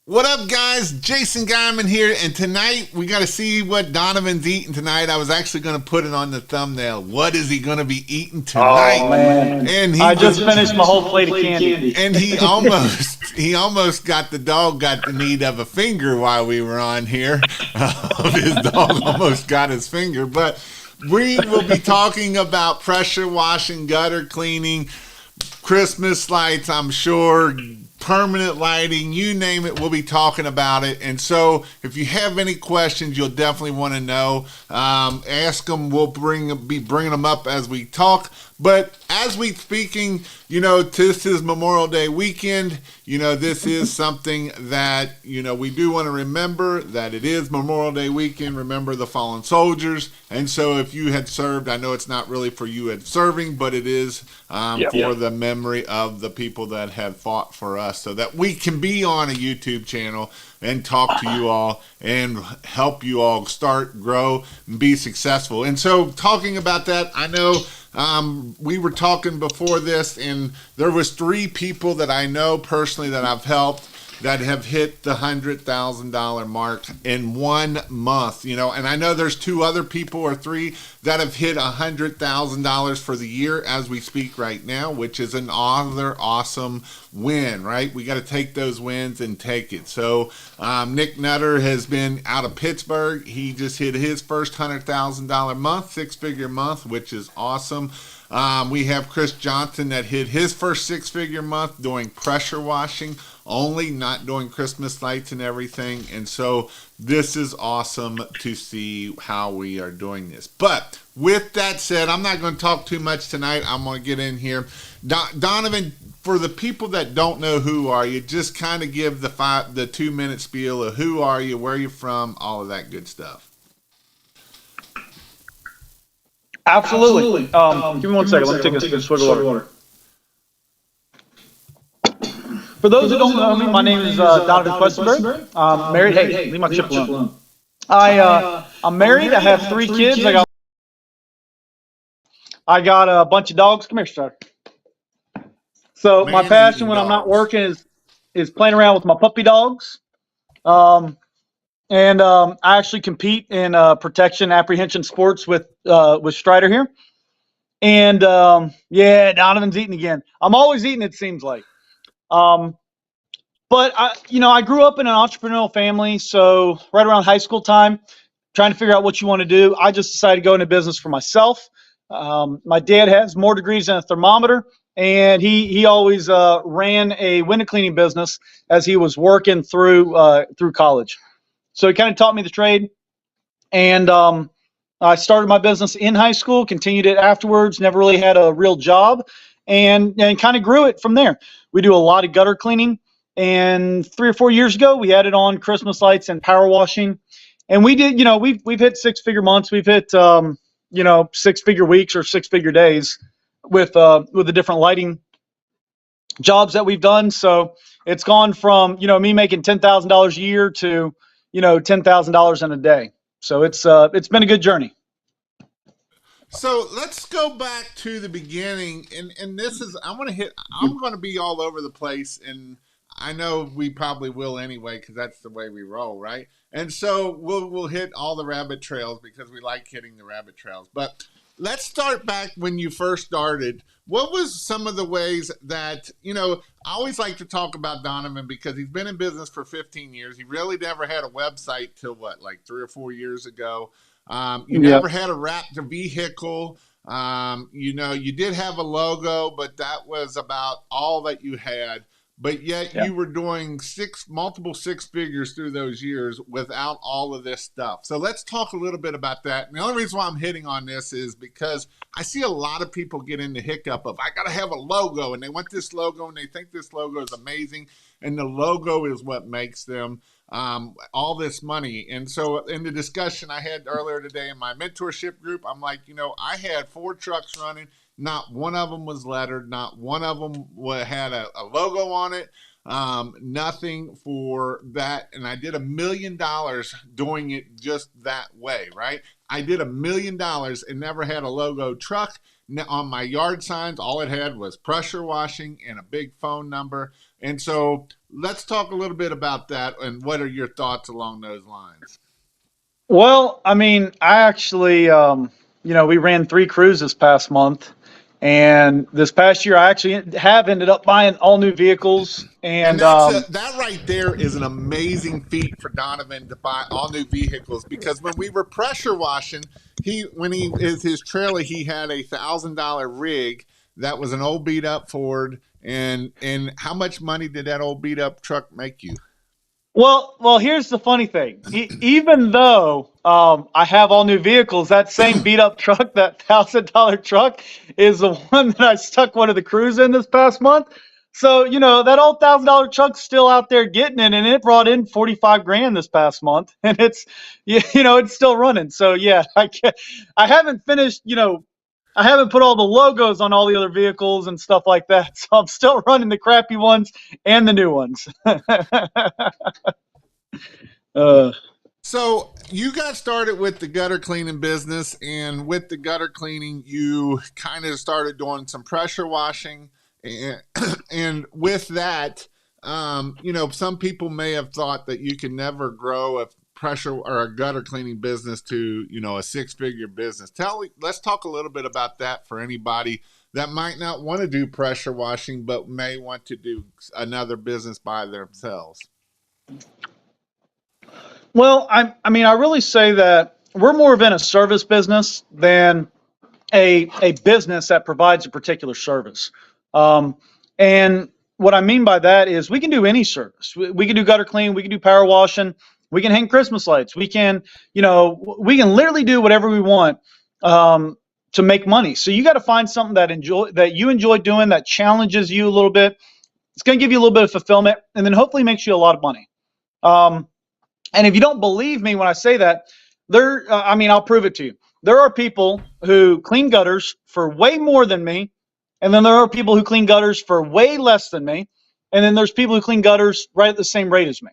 What up, guys? Jason Guyman here, and tonight we got to see what Donovan's eating tonight. I was actually going to put it on the thumbnail. What is he going to be eating tonight? Oh man! And I just finished my whole plate of candy. And he almost got the need of a finger while we were on here. His dog almost got his finger, but we will be talking about pressure washing, gutter cleaning, Christmas lights, I'm sure, permanent lighting, you name it, we'll be talking about it. And so if you have any questions, you'll definitely want to know. Ask them. We'll be bringing them up as we talk. But as we speaking, this is Memorial Day weekend. This is something that, we do want to remember that it is Memorial Day weekend. Remember the fallen soldiers. And so if you had served, I know it's not really for you at serving, but it is for the memory of the people that have fought for us so that we can be on a YouTube channel and talk to you all and help you all start, grow, and be successful. And so talking about that, I know we were talking before this, and there was 3 people that I know personally that I've helped that have hit the $100,000 mark in 1 month, and I know there's 2 other people or 3 that have hit $100,000 for the year as we speak right now, which is another awesome win, right? We got to take those wins and take it. So Nick Nutter has been out of Pittsburgh. He just hit his first $100,000 month, 6-figure month, which is awesome. We have Chris Johnson that hit his first 6-figure month doing pressure washing only, not doing Christmas lights and everything. And so this is awesome to see how we are doing this. But with that said, I'm not going to talk too much tonight. I'm going to get in here. Donovan, for the people that don't know who are you, just kind of give the 2-minute spiel of who are you, where you're from, all of that good stuff. Absolutely. Give me one second. Let me take a swig of water. For those who don't know me, my name is Donovan Questenberry. I'm married. Hey, leave my chip alone. I'm married. I have 3 kids. I got a bunch of dogs. Come here, Star. So my passion when I'm not working is playing around with my puppy dogs. I actually compete in protection apprehension sports with Strider here. And Donovan's eating again. I'm always eating, it seems like. But I grew up in an entrepreneurial family, so right around high school time, trying to figure out what you want to do, I just decided to go into business for myself. My dad has more degrees than a thermometer, and he always ran a window cleaning business as he was working through college. So he kind of taught me the trade, and I started my business in high school, continued it afterwards, never really had a real job, and kind of grew it from there. We do a lot of gutter cleaning, and 3 or 4 years ago, we added on Christmas lights and power washing, and we did, we've hit 6-figure months, we've hit 6-figure weeks or 6-figure days with the different lighting jobs that we've done. So it's gone from me making $10,000 a year to $10,000 in a day. So it's been a good journey. So let's go back to the beginning, and this is I'm going to be all over the place, and I know we probably will anyway because that's the way we roll, right? And so we'll hit all the rabbit trails because we like hitting the rabbit trails. But let's start back when you first started. What was some of the ways that, I always like to talk about Donovan because he's been in business for 15 years. He really never had a website till like 3 or 4 years ago. You never had a wrapped vehicle. You did have a logo, but that was about all that you had. But yet you were doing multiple 6 figures through those years without all of this stuff. So let's talk a little bit about that. And the only reason why I'm hitting on this is because I see a lot of people get in the hiccup of, I got to have a logo, and they want this logo, and they think this logo is amazing. And the logo is what makes them all this money. And so in the discussion I had earlier today in my mentorship group, I'm like, I had 4 trucks running. Not one of them was lettered. Not one of them had a logo on it. Nothing for that. And I did $1 million doing it just that way, right? I did $1 million and never had a logo truck on my yard signs, all it had was pressure washing and a big phone number. And so let's talk a little bit about that. And what are your thoughts along those lines? Well, I mean, I actually, we ran 3 crews this past month, and this past year I actually have ended up buying all new vehicles. And And that right there is an amazing feat for Donovan to buy all new vehicles, because when we were pressure washing, when he is his trailer, he had $1,000 rig that was an old beat up Ford. And how much money did that old beat up truck make you? well, here's the funny thing. Even though I have all new vehicles, that same beat up truck, that $1,000 truck, is the one that I stuck one of the crews in this past month. So that old $1,000 truck's still out there getting it, and it brought in 45 grand this past month, and it's still running. So yeah, I haven't finished. I haven't put all the logos on all the other vehicles and stuff like that. So I'm still running the crappy ones and the new ones. uh, So you got started with the gutter cleaning business, and with the gutter cleaning, you kind of started doing some pressure washing, and, and with that, some people may have thought that you can never grow a pressure or a gutter cleaning business to, a 6-figure business. Let's talk a little bit about that for anybody that might not want to do pressure washing, but may want to do another business by themselves. well, I really say that we're more of in a service business than a business that provides a particular service. And what I mean by that is we can do any service. We can do gutter clean, we can do power washing, we can hang Christmas lights, we can literally do whatever we want to make money. So you got to find something that you enjoy doing, that challenges you a little bit. It's going to give you a little bit of fulfillment, and then hopefully makes you a lot of money. And if you don't believe me when I say that, I'll prove it to you. There are people who clean gutters for way more than me, and then there are people who clean gutters for way less than me, and then there's people who clean gutters right at the same rate as me.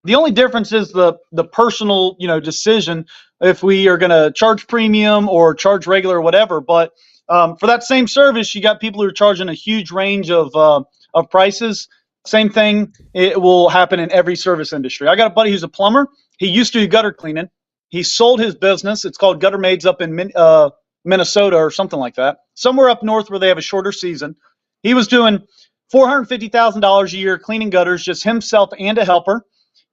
The only difference is the personal, decision if we are going to charge premium or charge regular or whatever. But for that same service, you got people who are charging a huge range of prices. Same thing, it will happen in every service industry. I got a buddy who's a plumber. He used to do gutter cleaning. He sold his business. It's called Gutter Maids up in Minnesota or something like that, somewhere up north where they have a shorter season. He was doing $450,000 a year cleaning gutters, just himself and a helper.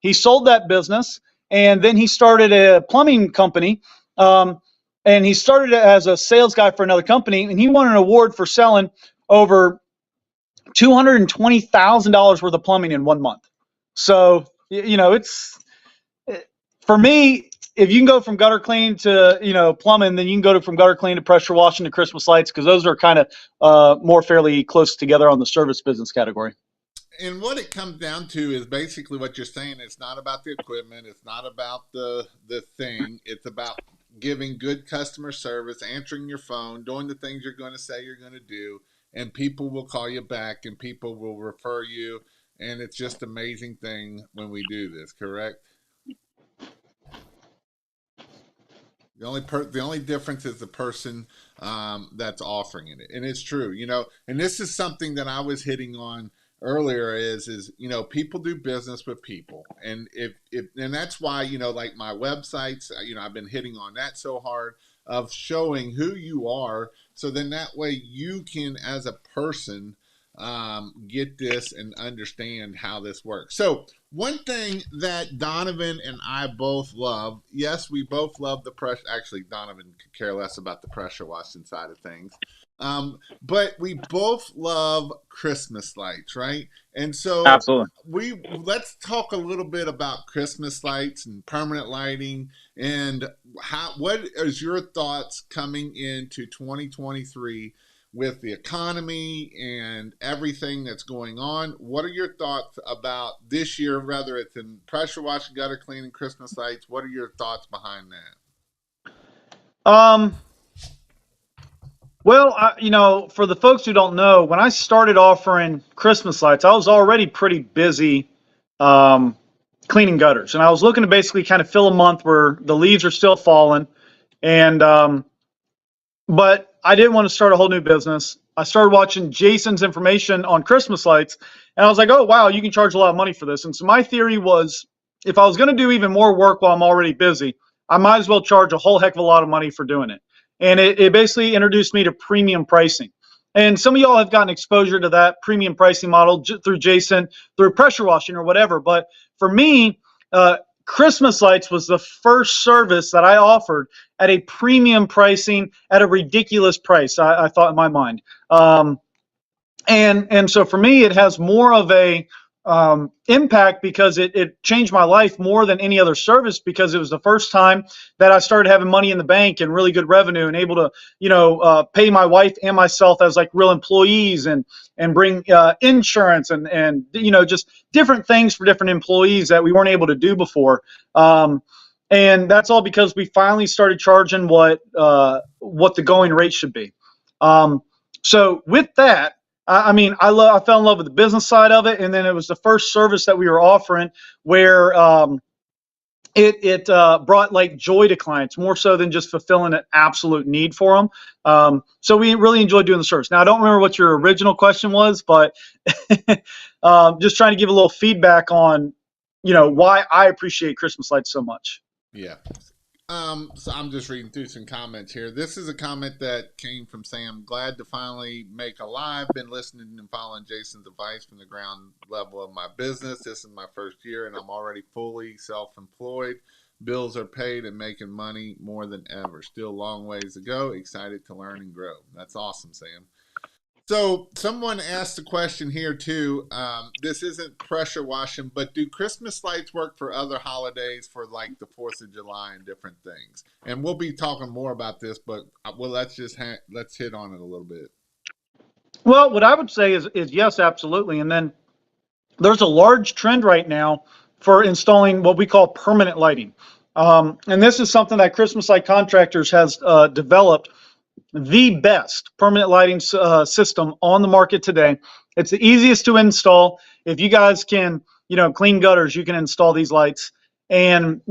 He sold that business, and then he started a plumbing company. And he started as a sales guy for another company, and he won an award for selling over $220,000 worth of plumbing in 1 month. So, it's for me, if you can go from gutter clean to, plumbing, then you can go from gutter clean to pressure washing to Christmas lights, because those are kind of more fairly close together on the service business category. And what it comes down to is basically what you're saying. It's not about the equipment. It's not about the thing. It's about giving good customer service, answering your phone, doing the things you're going to say you're going to do, and people will call you back and people will refer you. And it's just an amazing thing when we do this, correct? The only difference is the person that's offering it. And it's true, and this is something that I was hitting on earlier is people do business with people, and and that's why like my websites, I've been hitting on that so hard, of showing who you are, so then that way you can, as a person, get this and understand how this works. So one thing that Donovan and I both love, yes, we both love the pressure. Actually, Donovan could care less about the pressure washing side of things. But we both love Christmas lights, right? And so Absolutely. let's talk a little bit about Christmas lights and permanent lighting, and what is your thoughts coming into 2023 with the economy and everything that's going on? What are your thoughts about this year, whether it's in pressure washing, gutter cleaning, Christmas lights? What are your thoughts behind that? Well, for the folks who don't know, when I started offering Christmas lights, I was already pretty busy cleaning gutters, and I was looking to basically kind of fill a month where the leaves are still falling, and but I didn't want to start a whole new business. I started watching Jason's information on Christmas lights, and I was like, oh, wow, you can charge a lot of money for this. And so my theory was, if I was going to do even more work while I'm already busy, I might as well charge a whole heck of a lot of money for doing it. And it basically introduced me to premium pricing. And some of y'all have gotten exposure to that premium pricing model through Jason, through pressure washing or whatever. But for me, Christmas lights was the first service that I offered at a premium pricing at a ridiculous price, I thought in my mind. And so for me, it has more of a impact because it changed my life more than any other service, because it was the first time that I started having money in the bank and really good revenue and able to, pay my wife and myself as like real employees and bring insurance and just different things for different employees that we weren't able to do before. And that's all because we finally started charging what the going rate should be. So with that, I fell in love with the business side of it, and then it was the first service that we were offering where it brought like joy to clients more so than just fulfilling an absolute need for them. So we really enjoyed doing the service. Now I don't remember what your original question was, but just trying to give a little feedback on why I appreciate Christmas lights so much. Yeah. So I'm just reading through some comments here. This is a comment that came from Sam. Glad to finally make a live. Been listening and following Jason's advice from the ground level of my business. This is my first year and I'm already fully self-employed. Bills are paid and making money more than ever. Still a long ways to go. Excited to learn and grow. That's awesome, Sam. So someone asked a question here too. This isn't pressure washing, but do Christmas lights work for other holidays, for like the 4th of July and different things? And we'll be talking more about this, but let's hit on it a little bit. Well, what I would say is yes, absolutely. And then there's a large trend right now for installing what we call permanent lighting. And this is something that Christmas Light Contractors has developed the best permanent lighting system on the market today. It's the easiest to install. If you guys can, clean gutters, you can install these lights and,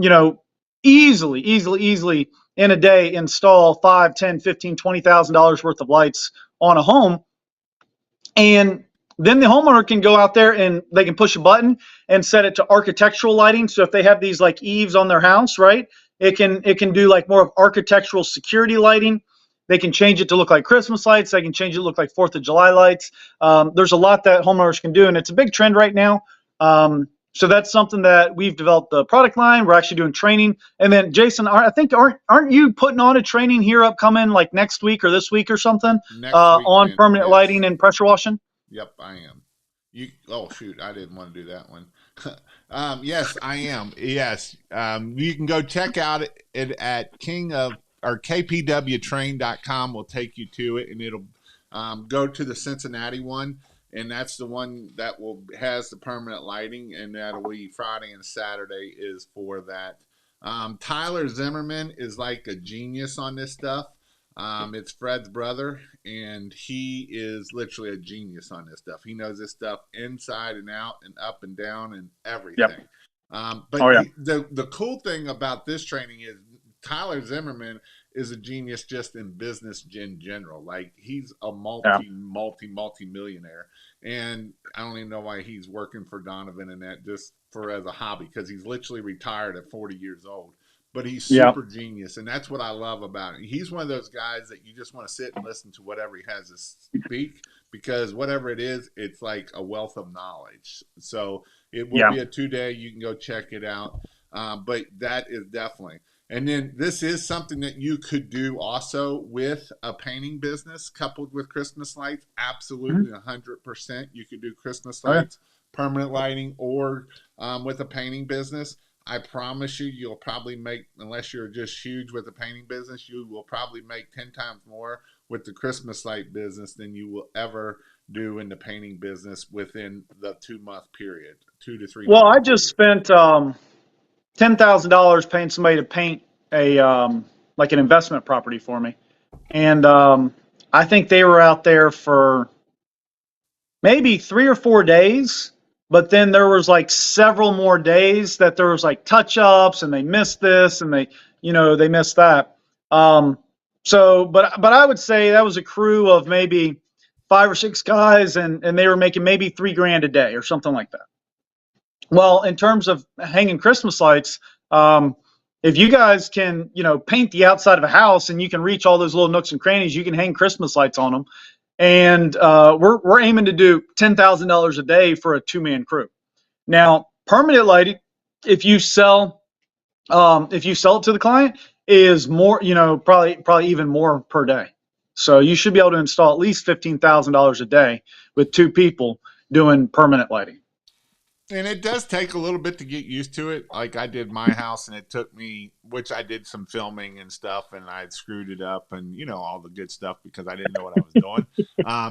easily in a day install $5, $10, $15, $20,000 worth of lights on a home. And then the homeowner can go out there and they can push a button and set it to architectural lighting. So if they have these like eaves on their house, right, it can do like more of architectural security lighting. They can change it to look like Christmas lights. They can change it to look like 4th of July lights. There's a lot that homeowners can do, and it's a big trend right now. So that's something that we've developed the product line. We're actually doing training. And then Jason, aren't you putting on a training here upcoming like next week or this week or something on permanent lighting and pressure washing? Yep, I am. Oh shoot, I didn't want to do that one. Yes, I am. Yes, you can go check out it at kpwtrain.com will take you to it, and it'll go to the Cincinnati one, and that's the one that has the permanent lighting, and that'll be Friday and Saturday is for that. Tyler Zimmerman is like a genius on this stuff. It's Fred's brother, and he is literally a genius on this stuff. He knows this stuff inside and out and up and down and everything. Yep. The cool thing about this training is Tyler Zimmerman is a genius just in business in general. Like he's a multi-millionaire. And I don't even know why he's working for Donovan and that just as a hobby, because he's literally retired at 40 years old. But he's super genius, and that's what I love about it. He's one of those guys that you just want to sit and listen to whatever he has to speak, because whatever it is, it's like a wealth of knowledge. So it will be a 2-day. You can go check it out. But that is definitely. And then this is something that you could do also with a painting business coupled with Christmas lights. Absolutely, 100%. You could do Christmas lights, permanent lighting, or with a painting business. I promise you'll probably make, unless you're just huge with the painting business, you will probably make 10 times more with the Christmas light business than you will ever do in the painting business within the 2-month period, 2 to 3 months. Well, I just spent $10,000 paying somebody to paint like an investment property for me. And I think they were out there for maybe 3 or 4 days. But then there was like several more days that there was like touch ups and they missed this and they missed that. So So, but I would say that was a crew of maybe 5 or 6 guys, and they were making maybe 3 grand a day or something like that. Well, in terms of hanging Christmas lights, um, if you guys can, paint the outside of a house and you can reach all those little nooks and crannies, you can hang Christmas lights on them. And we're aiming to do $10,000 a day for a 2-man crew. Now, permanent lighting, if you sell if you sell it to the client, is more, probably even more per day. So you should be able to install at least $15,000 a day with 2 people doing permanent lighting. And it does take a little bit to get used to it. Like I did my house, and it took me, which I did some filming and stuff, and I screwed it up, and all the good stuff because I didn't know what I was doing.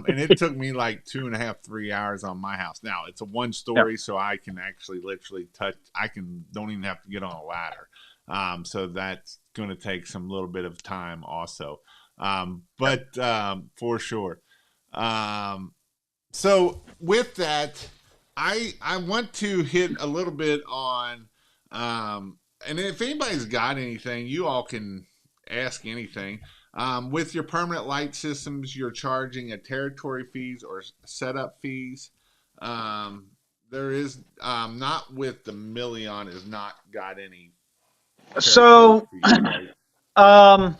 And it took me like 2.5, 3 hours on my house. Now it's a 1-story, Yeah. so I can actually literally touch. Don't even have to get on a ladder. So that's going to take some little bit of time also. But for sure. So with that, I want to hit a little bit on, and if anybody's got anything, you all can ask anything. With your permanent light systems, you're charging a territory fees or setup fees. There is not with the Million is not got any territory So fees, right? um,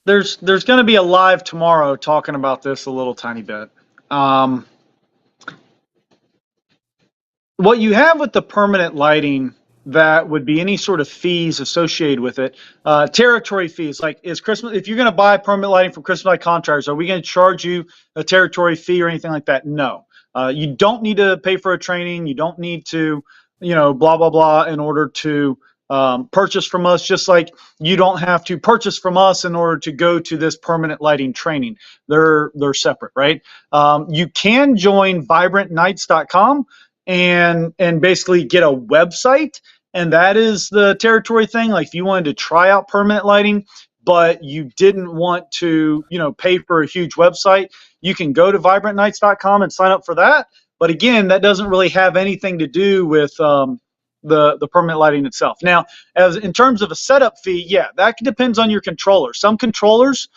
there's going to be a live tomorrow talking about this a little tiny bit. Um, what you have with the permanent lighting that would be any sort of fees associated with it, territory fees, like is Christmas, if you're going to buy permanent lighting from Christmas Light Contractors, are we going to charge you a territory fee or anything like that? No. You don't need to pay for a training. You don't need to, blah, blah, blah, in order to purchase from us, just like you don't have to purchase from us in order to go to this permanent lighting training. They're separate, right? You can join vibrantnights.com and basically get a website, and that is the territory thing. Like if you wanted to try out permanent lighting but you didn't want to pay for a huge website, you can go to vibrantnights.com and sign up for that. But again, that doesn't really have anything to do with the permanent lighting itself. Now, as in terms of a setup fee, yeah, that depends on your controller. Some controllers,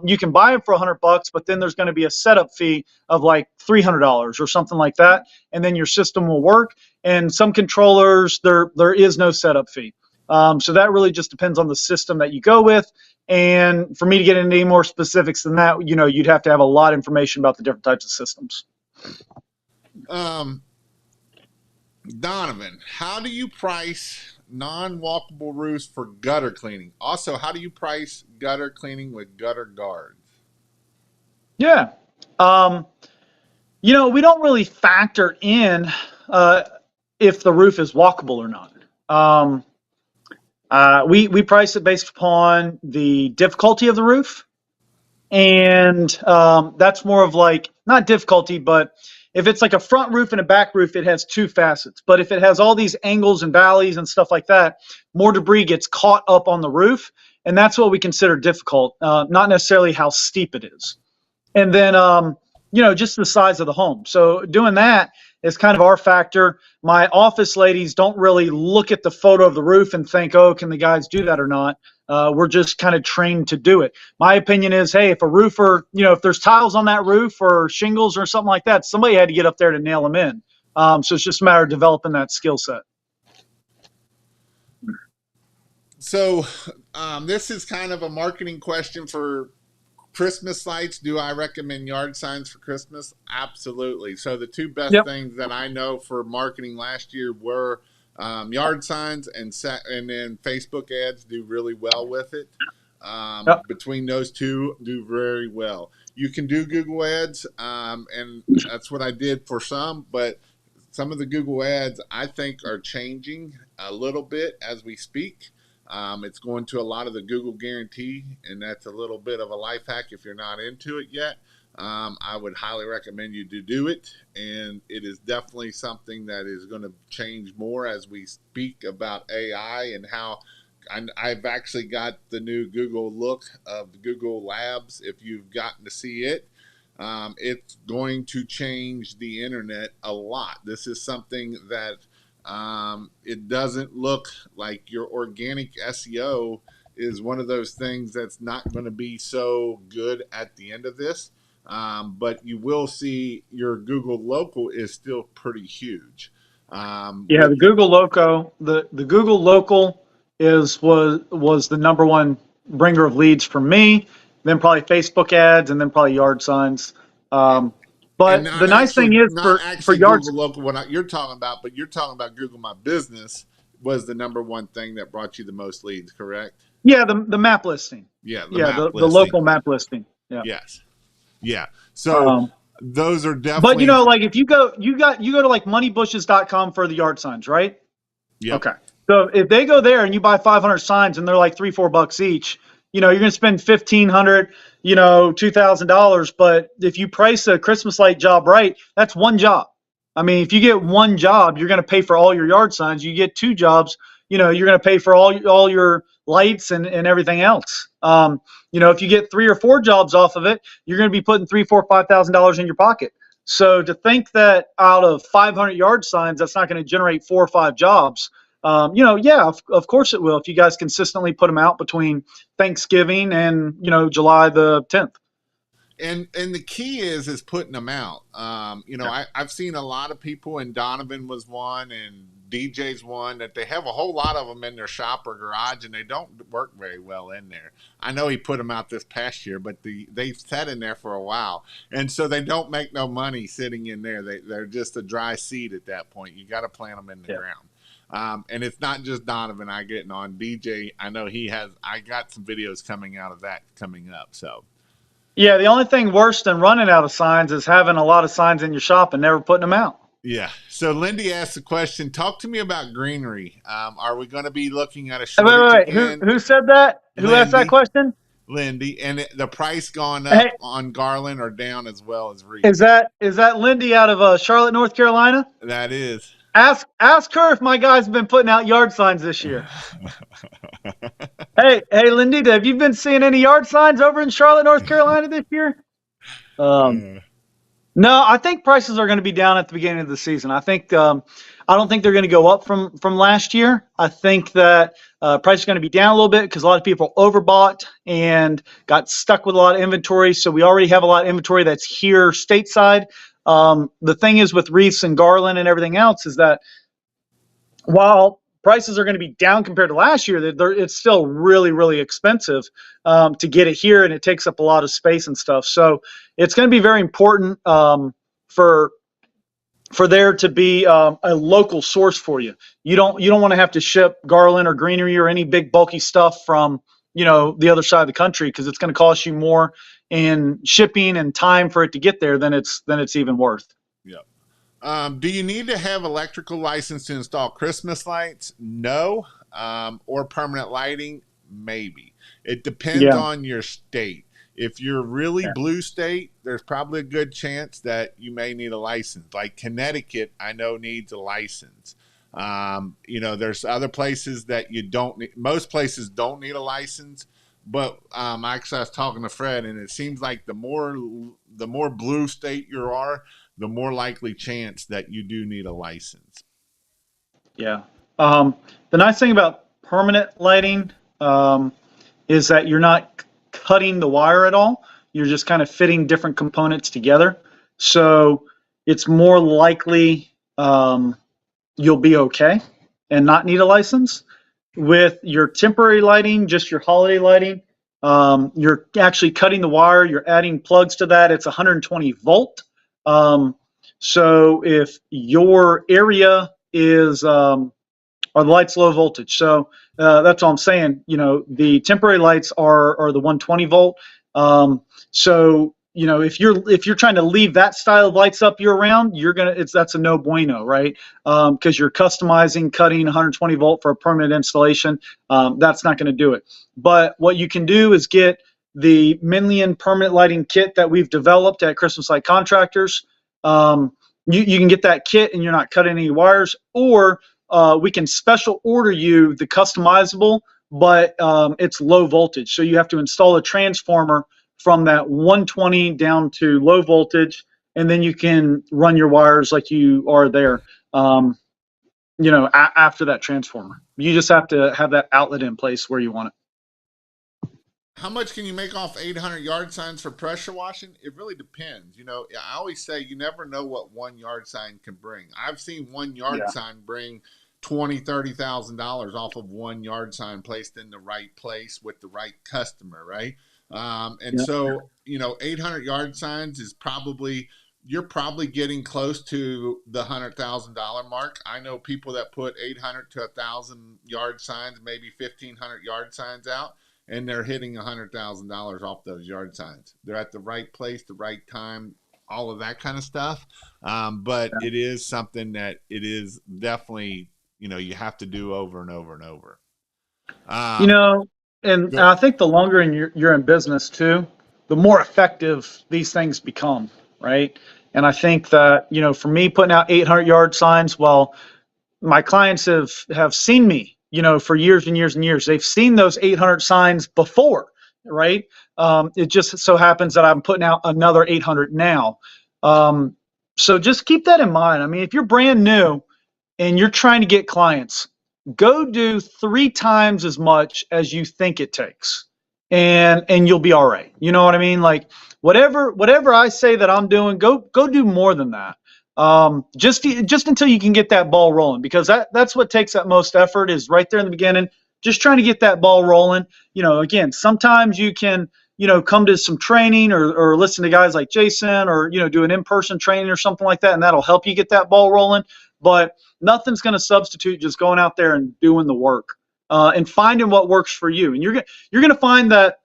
you can buy them for $100, but then there's going to be a setup fee of like $300 or something like that, and then your system will work. And some controllers, there is no setup fee. So that really just depends on the system that you go with. And for me to get into any more specifics than that, you'd have to have a lot of information about the different types of systems. Donovan, how do you price non-walkable roofs for gutter cleaning? Also, how do you price gutter cleaning with gutter guards? Yeah. Um, we don't really factor in if the roof is walkable or not. We price it based upon the difficulty of the roof, and that's more of like not difficulty, but if it's like a front roof and a back roof, it has 2 facets. But if it has all these angles and valleys and stuff like that, more debris gets caught up on the roof, and that's what we consider difficult, not necessarily how steep it is. And then just the size of the home. So doing that is kind of our factor. My office ladies don't really look at the photo of the roof and think, oh, can the guys do that or not? We're just kind of trained to do it. My opinion is, hey, if a roofer, if there's tiles on that roof or shingles or something like that, somebody had to get up there to nail them in. So it's just a matter of developing that skill set. So this is kind of a marketing question for Christmas lights. Do I recommend yard signs for Christmas? Absolutely. So the 2 best Yep. things that I know for marketing last year were yard signs and then Facebook ads do really well with it. Yep. Between those 2, do very well. You can do Google ads, and that's what I did for some, but some of the Google ads I think are changing a little bit as we speak. It's going to a lot of the Google guarantee, and that's a little bit of a life hack if you're not into it yet. I would highly recommend you to do it, and it is definitely something that is going to change more as we speak about AI and how I've actually got the new Google look of the Google Labs. If you've gotten to see it, it's going to change the internet a lot. This is something that it doesn't look like your organic SEO is one of those things that's not going to be so good at the end of this. But you will see your Google local is still pretty huge. Yeah, the Google loco, the Google local was the number one bringer of leads for me. Then probably Facebook ads, and then probably yard signs. and, Um, and but the not nice thing actually is not for actually yards, Google local what you're talking about, but you're talking about Google My Business was the number one thing that brought you the most leads, correct? yeah, the map listing, Yeah, the yeah, map the listing. local map listing, yeah. Yes. Yeah. So Um, those are but definitely. like if you go to like moneybushes.com for the yard signs, right? Yep. Okay. So if they go there and you buy 500 signs and they're like $3-4 each, you're going to spend 1,500, $2,000. But if you price a Christmas light job right, that's one job. I mean, if you get one job, you're going to pay for all your yard signs. You get two jobs, you're going to pay for all your lights and everything else. If you get 3 or 4 jobs off of it, you're going to be putting $3, $4, $5,000 in your pocket. So to think that out of 500 yard signs, that's not going to generate 4 or 5 jobs, yeah, of course it will if you guys consistently put them out between Thanksgiving and, July the 10th. And the key is putting them out. I've seen a lot of people, and Donovan was one, and DJ's one, that they have a whole lot of them in their shop or garage, and they don't work very well in there. I know he put them out this past year, but they've sat in there for a while, and so they don't make no money sitting in there. They're just a dry seed at that point. You got to plant them in the ground. And it's not just Donovan I getting on. DJ, I know I got some videos coming out of that coming up, so. Yeah, the only thing worse than running out of signs is having a lot of signs in your shop and never putting them out. Yeah. So Lindy asked the question, talk to me about Greenery. Are we going to be looking at a Wait, shortage wait, wait. again? Who said that? Who asked that Lindy. question? Lindy. And the price gone up Hey, on Garland or down as well as Reed? is that Lindy out of Charlotte, North Carolina? That is. Ask her if my guys have been putting out yard signs this year. Hey, Lindy, have you been seeing any yard signs over in Charlotte, North Carolina this year? No, I think prices are going to be down at the beginning of the season. I don't think they're going to go up from last year. I think that price is going to be down a little bit because a lot of people overbought and got stuck with a lot of inventory. So we already have a lot of inventory that's here stateside. The thing is with wreaths and garland and everything else is that while prices are going to be down compared to last year, it's still really, really expensive to get it here, and it takes up a lot of space and stuff. So it's going to be very important for there to be a local source for you. You don't want to have to ship garland or greenery or any big bulky stuff from the other side of the country because it's going to cost you more in shipping and time for it to get there than it's even worth. Yeah. Do you need to have electrical license to install Christmas lights? No. Or permanent lighting? Maybe. It depends on your state. If you're really blue state, there's probably a good chance that you may need a license. Like Connecticut, I know needs a license. There's other places that you don't need. Most places don't need a license. But actually, I was talking to Fred, and it seems like the more blue state you are, the more likely chance that you do need a license. Yeah. The nice thing about permanent lighting is that you're not cutting the wire at all. You're just kind of fitting different components together. So it's more likely you'll be okay and not need a license. With your temporary lighting, just your holiday lighting, you're actually cutting the wire. You're adding plugs to that. It's 120 volt. So if your area is are the lights low voltage, so that's all I'm saying. The temporary lights are the 120 volt. So if you're trying to leave that style of lights up year round, that's a no bueno, right? Because you're customizing, cutting 120 volt for a permanent installation. That's not going to do it. But what you can do is get the Minlian permanent lighting kit that we've developed at Christmas Light Contractors. You can get that kit and you're not cutting any wires, or we can special order you the customizable, but it's low voltage. So you have to install a transformer from that 120 down to low voltage, and then you can run your wires like you are there, after that transformer. You just have to have that outlet in place where you want it. How much can you make off 800 yard signs for pressure washing? It really depends. I always say you never know what 1 yard sign can bring. I've seen 1 yard Yeah. sign bring $20,000, $30,000 off of 1 yard sign placed in the right place with the right customer, right? And Yeah. so 800 yard signs is probably, you're probably getting close to the $100,000 mark. I know people that put 800 to 1,000 yard signs, maybe 1,500 yard signs out, and they're hitting $100,000 off those yard signs. They're at the right place, the right time, all of that kind of stuff. But it is something that it is definitely, you have to do over and over and over. You Um, know, and I think the longer you're in business too, the more effective these things become, right? And I think that, for me putting out 800-yard signs, well, my clients have seen me, for years and years and years. They've seen those 800 signs before, right? It just so happens that I'm putting out another 800 now. So just keep that in mind. I mean, if you're brand new and you're trying to get clients, go do 3 times as much as you think it takes, and you'll be all right. You know what I mean? Like whatever I say that I'm doing, go do more than that. Just until you can get that ball rolling, because that's what takes that most effort, is right there in the beginning, just trying to get that ball rolling. Again, sometimes you can come to some training, or listen to guys like Jason, or do an in-person training or something like that, and that'll help you get that ball rolling. But nothing's going to substitute just going out there and doing the work, and finding what works for you. And you're going to find that,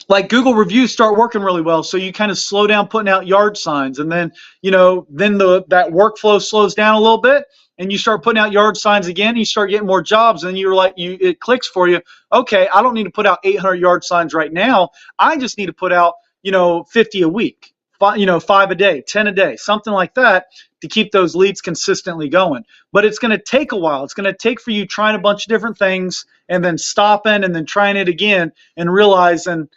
like, Google reviews start working really well. So you kind of slow down putting out yard signs, and then that workflow slows down a little bit, and you start putting out yard signs again, and you start getting more jobs, and you're like, it clicks for you. Okay, I don't need to put out 800 yard signs right now. I just need to put out 50 a week, 5 a day, 10 a day, something like that, to keep those leads consistently going. But it's going to take a while. It's going to take for you trying a bunch of different things, and then stopping, and then trying it again, and realizing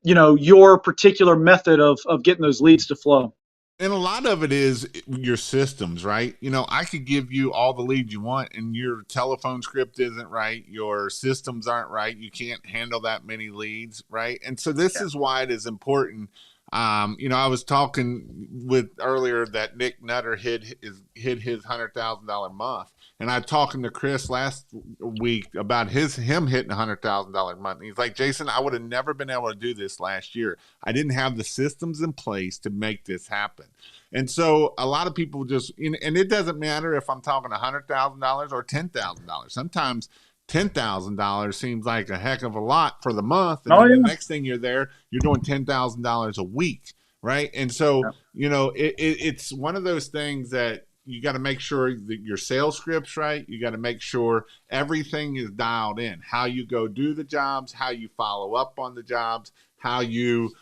your particular method of getting those leads to flow. and a lot of it is your systems, right? I could give you all the leads you want, and your telephone script isn't right. Your systems aren't right. You can't handle that many leads, right? And so this is why it is important. I was talking with earlier that Nick Nutter hit his $100,000 month, and I talking to Chris last week about him hitting $100,000 month. And he's like, Jason, I would have never been able to do this last year. I didn't have the systems in place to make this happen. And so a lot of people just, and it doesn't matter if I'm talking $100,000 or $10,000. Sometimes $10,000 seems like a heck of a lot for the month, and then the next thing you're there, you're doing $10,000 a week, right? And so it's one of those things that you got to make sure that your sales script's right. You got to make sure everything is dialed in. How you go do the jobs, how you follow up on the jobs, how you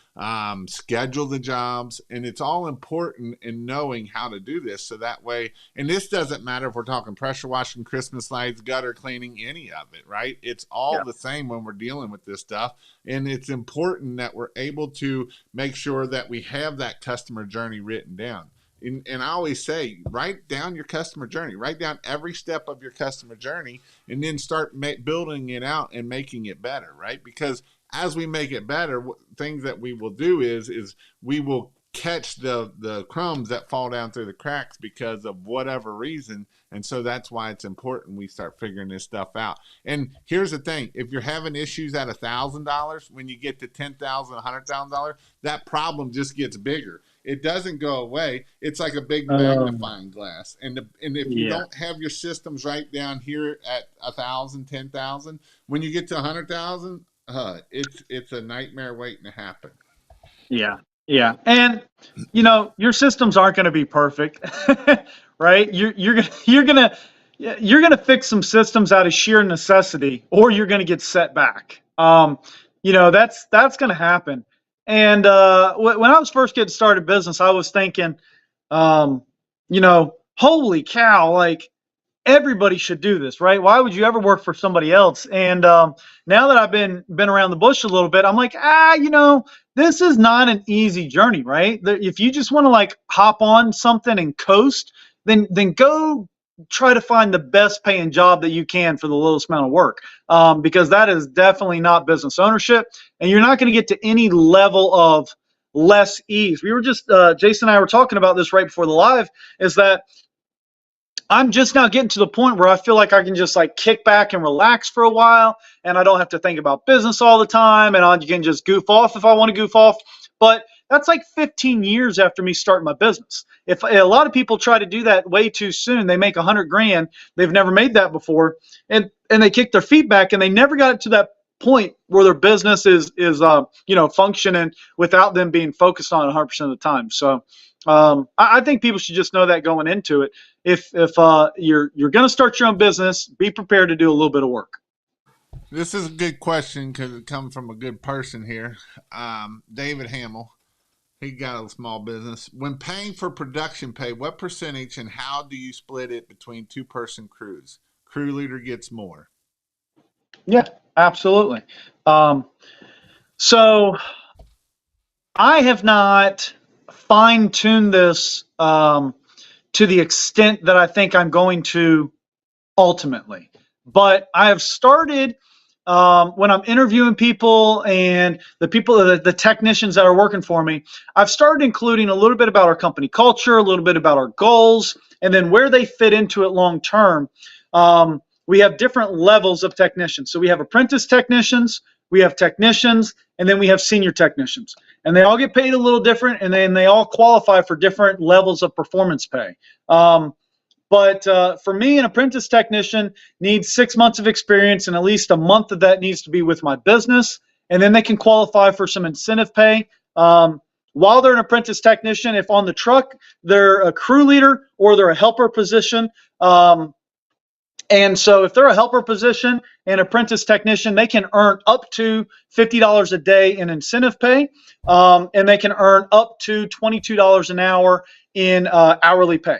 schedule the jobs, and it's all important in knowing how to do this. So that way, and this doesn't matter if we're talking pressure washing, Christmas lights, gutter cleaning, any of it, right? It's all the same when we're dealing with this stuff. And it's important that we're able to make sure that we have that customer journey written down. And I always say, write down your customer journey, write down every step of your customer journey, and then start building it out and making it better, right? Because as we make it better, things that we will do is we will catch the crumbs that fall down through the cracks because of whatever reason. And so that's why it's important we start figuring this stuff out. And here's the thing: if you're having issues at $1,000, when you get to $10,000, $100,000, that problem just gets bigger. It doesn't go away. It's like a big magnifying glass. And if you don't have your systems right down here at 1,000, 10,000, when you get to 100,000, it's a nightmare waiting to happen. Yeah. And your systems aren't going to be perfect, right? You're gonna fix some systems out of sheer necessity, or you're gonna get set back. That's gonna happen. And when I was first getting started business, I was thinking, holy cow, like, everybody should do this, right? Why would you ever work for somebody else? And now that I've been around the bush a little bit, I'm like, this is not an easy journey, right? If you just want to, like, hop on something and coast, then go try to find the best paying job that you can for the lowest amount of work, because that is definitely not business ownership, and you're not going to get to any level of less ease. We were just Jason and I were talking about this right before the live, is that I'm just now getting to the point where I feel like I can just like kick back and relax for a while, and I don't have to think about business all the time, and I can just goof off if I want to goof off. But that's like 15 years after me starting my business. If a lot of people try to do that way too soon, they make 100 grand, they've never made that before, and they kick their feet back, and they never got it to that point where their business is functioning without them being focused on it 100% of the time. So I think people should just know that going into it. If you're going to start your own business, be prepared to do a little bit of work. This is a good question because it comes from a good person here. David Hamill. He got a small business. When paying for production pay, what percentage and how do you split it between two-person crews? Crew leader gets more. Yeah, absolutely. So I have not fine-tuned this to the extent that I think I'm going to ultimately. But I have started when I'm interviewing people and the technicians that are working for me, I've started including a little bit about our company culture, a little bit about our goals, and then where they fit into it long term. We have different levels of technicians. So we have apprentice technicians, we have technicians, and then we have senior technicians. And they all get paid a little different, and then they all qualify for different levels of performance pay. But for me, an apprentice technician needs 6 months of experience, and at least a month of that needs to be with my business. And then they can qualify for some incentive pay. While they're an apprentice technician, if on the truck they're a crew leader or they're a helper position, and so if they're a helper position and apprentice technician, they can earn up to $50 a day in incentive pay, and they can earn up to $22 an hour in hourly pay.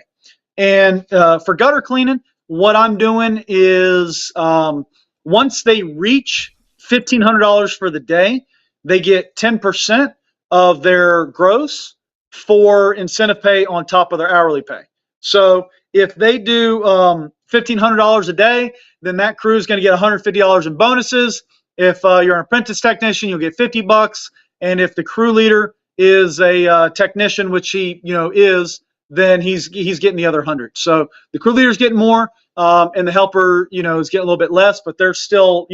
And for gutter cleaning, what I'm doing is once they reach $1,500 for the day, they get 10% of their gross for incentive pay on top of their hourly pay. So if they do $1,500 a day, then that crew is going to get $150 in bonuses. If you're an apprentice technician, you'll get $50. And if the crew leader is a technician, which he is, then he's getting the other 100. So the crew leader's getting more, and the helper is getting a little bit less, but they're still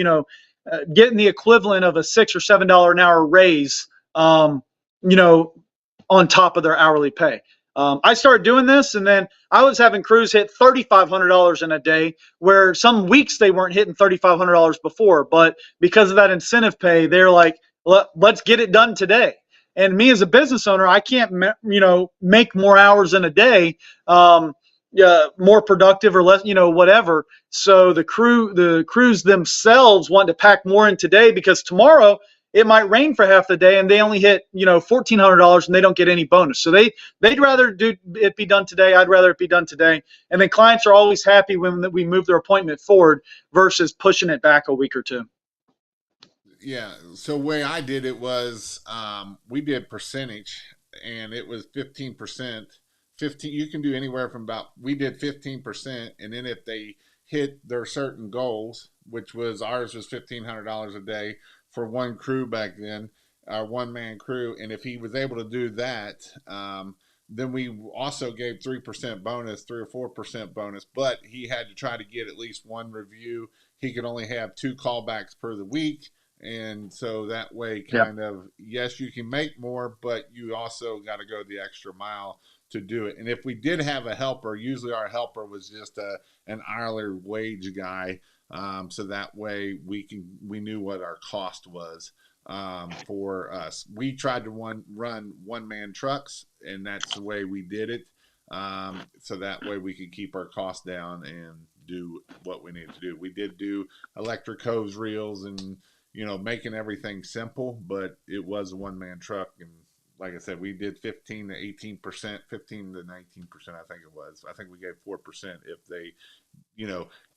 getting the equivalent of a $6 or $7 an hour raise, on top of their hourly pay. I started doing this, and then I was having crews hit $3,500 in a day, where some weeks they weren't hitting $3,500 before, but because of that incentive pay, they're like, let's get it done today. And me as a business owner, I can't, make more hours in a day, more productive or less, whatever. So the crews themselves want to pack more in today, because tomorrow it might rain for half the day and they only hit, $1,400 and they don't get any bonus. So they'd rather it be done today. I'd rather it be done today. And then clients are always happy when we move their appointment forward versus pushing it back a week or two. Yeah. So the way I did it was we did percentage, and it was 15%. 15. You can do anywhere from we did 15%, and then if they hit their certain goals, which was ours was $1,500 a day for one crew back then, our one man crew, and if he was able to do that, then we also gave 3% bonus, 3 or 4% bonus, but he had to try to get at least one review. He could only have 2 callbacks per the week. And so that way, kind of, yes, you can make more, but you also got to go the extra mile to do it. And if we did have a helper, usually our helper was just an hourly wage guy. So that way we knew what our cost was for us. We tried to run one-man trucks, and that's the way we did it. So that way we could keep our costs down and do what we needed to do. We did do electric hose reels and making everything simple, but it was a one-man truck. And like I said, we did 15 to 18%, 15 to 19%, I think it was. I think we gave 4% if they,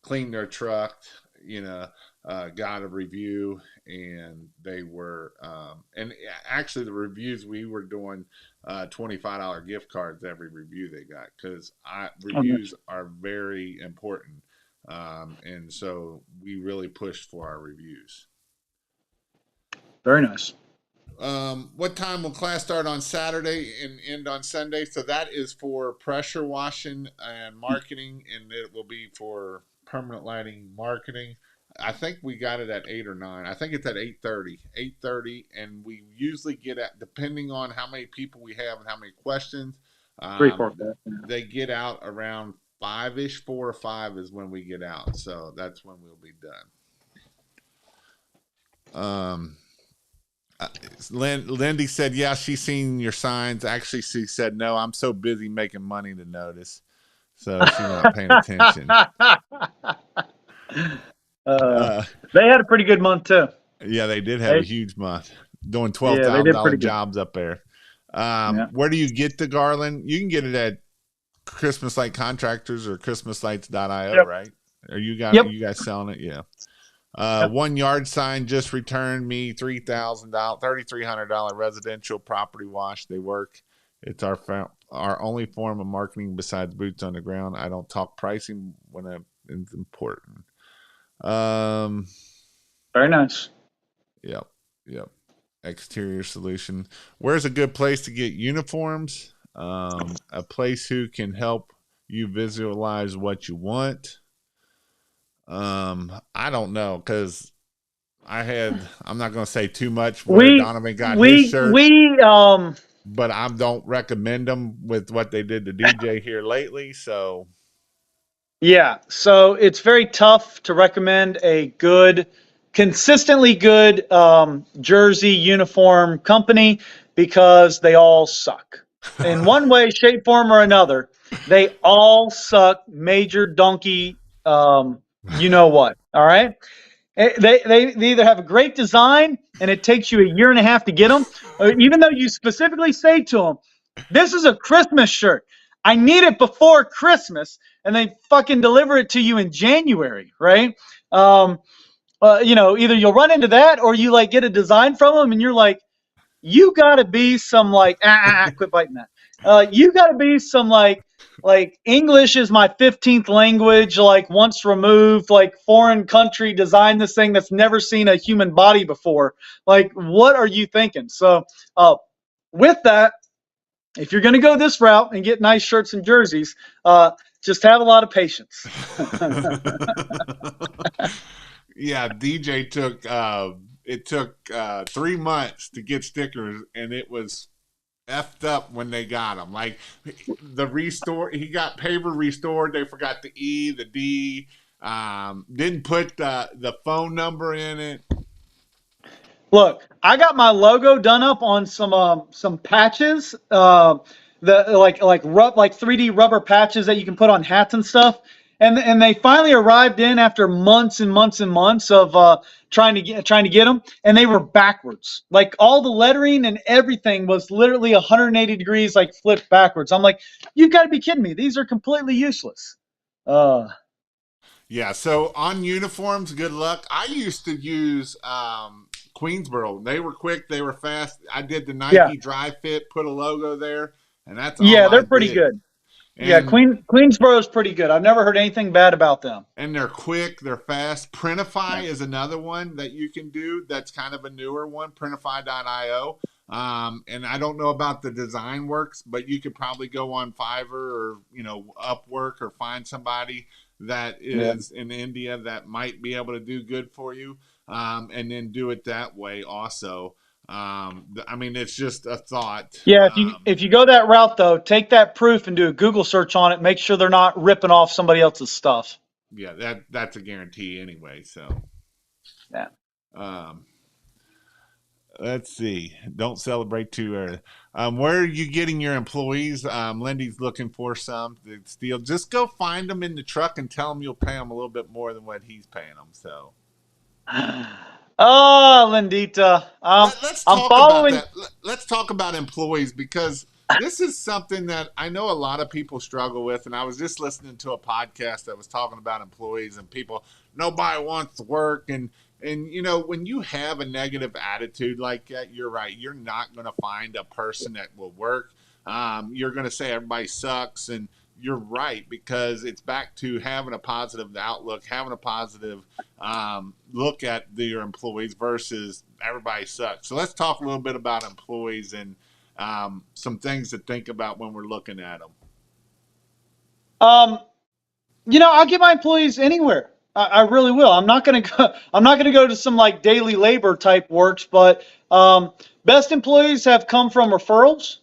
cleaned their truck, got a review, and they were, and actually the reviews, we were doing $25 gift cards every review they got, because reviews are very important, and so we really pushed for our reviews. Very nice. What time will class start on Saturday and end on Sunday? So that is for pressure washing and marketing, and it will be for permanent lighting marketing. I think we got it at 8 or 9. I think it's at 8:30. 8:30, and we usually get at, depending on how many people we have and how many questions, 3-4. they get out around 5-ish. 4 or 5 is when we get out. So that's when we'll be done. Lindy said, yeah, she's seen your signs. Actually, she said, no, I'm so busy making money to notice. So she's not paying attention. They had a pretty good month too. Yeah, they did have a huge month, doing $12,000 jobs up there. Where do you get the garland? You can get it at Christmas Light Contractors or ChristmasLights.io, right? Are you guys selling it? Yeah. 1 yard sign just returned me $3,300 residential property wash. They work. It's our only form of marketing besides boots on the ground. I don't talk pricing when it's important. Very nice. Yep. Exterior solution. Where's a good place to get uniforms? A place who can help you visualize what you want. I don't know, because I'm not going to say too much where Donovan got his shirt. But I don't recommend them with what they did to DJ here lately. So, yeah. So it's very tough to recommend a consistently good jersey uniform company, because they all suck. In one way, shape, form, or another, they all suck major donkey. You know what? All right. They either have a great design and it takes you 1.5 years to get them, or even though you specifically say to them, this is a Christmas shirt, I need it before Christmas, and they fucking deliver it to you in January, right? Either you'll run into that, or you like get a design from them and you're like, you gotta be some like, quit biting that. You gotta be some like English is my 15th language, like once removed, like foreign country designed this thing that's never seen a human body before. Like, what are you thinking? So with that, if you're going to go this route and get nice shirts and jerseys, just have a lot of patience. Yeah, DJ took 3 months to get stickers, and it was effed up when they got them. Like the restore, he got paper restored. They forgot the E, the D, didn't put the phone number in it. Look, I got my logo done up on some patches, the like 3D rubber patches that you can put on hats and stuff. And they finally arrived in after months and months and months of trying to get them, and they were backwards. Like all the lettering and everything was literally 180 degrees, like flipped backwards. I'm like, you've got to be kidding me! These are completely useless. Yeah. So on uniforms, good luck. I used to use Queensboro. They were quick. They were fast. I did the Nike Dry Fit, put a logo there, and that's all they're pretty good. And Queensboro is pretty good. I've never heard anything bad about them. And they're quick, they're fast. Printify is another one that you can do. That's kind of a newer one, Printify.io. And I don't know about the design works, but you could probably go on Fiverr or Upwork, or find somebody that is in India that might be able to do good for you, and then do it that way also. I mean, it's just a thought. Yeah, if you go that route though, take that proof and do a Google search on it. Make sure they're not ripping off somebody else's stuff. Yeah, that's a guarantee anyway. So, yeah. Let's see. Don't celebrate too early. Where are you getting your employees? Lindy's looking for some to steal. Just go find them in the truck and tell them you'll pay them a little bit more than what he's paying them. So. Oh, Lindita. Let's talk about that. Let's talk about employees, because this is something that I know a lot of people struggle with. And I was just listening to a podcast that was talking about employees and people, nobody wants to work. And you know, when you have a negative attitude like that, you're right. You're not going to find a person that will work. You're going to say everybody sucks. And you're right, because it's back to having a positive outlook, having a positive look at your employees versus everybody sucks. So let's talk a little bit about employees and some things to think about when we're looking at them. Um, I'll get my employees anywhere. I really will. I'm not going to go. I'm not going to go to some like daily labor type works, but best employees have come from referrals.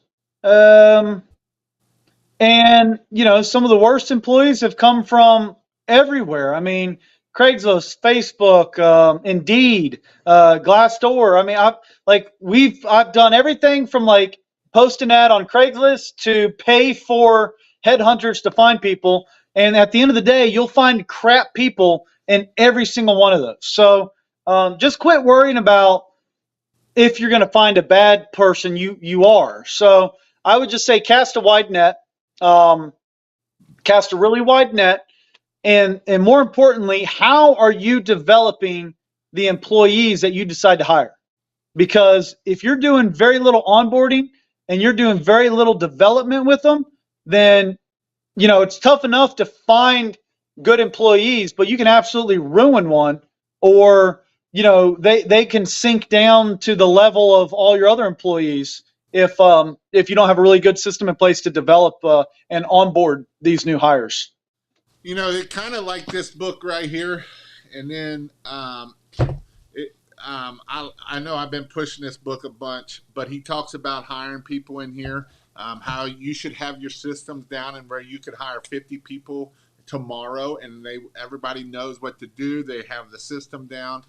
Um, And, some of the worst employees have come from everywhere. I mean, Craigslist, Facebook, Indeed, Glassdoor. I mean, I've done everything from like post an ad on Craigslist to pay for headhunters to find people. And at the end of the day, you'll find crap people in every single one of those. So just quit worrying about if you're going to find a bad person. You are. So I would just say cast a wide net. Um, Cast a really wide net, and more importantly, how are you developing the employees that you decide to hire? Because if you're doing very little onboarding and you're doing very little development with them, then it's tough enough to find good employees, but you can absolutely ruin one, or they can sink down to the level of all your other employees if you don't have a really good system in place to develop and onboard these new hires. You know, it kind of like this book right here, and then I know I've been pushing this book a bunch, but he talks about hiring people in here, how you should have your systems down and where you could hire 50 people tomorrow, and everybody knows what to do. They have the system down.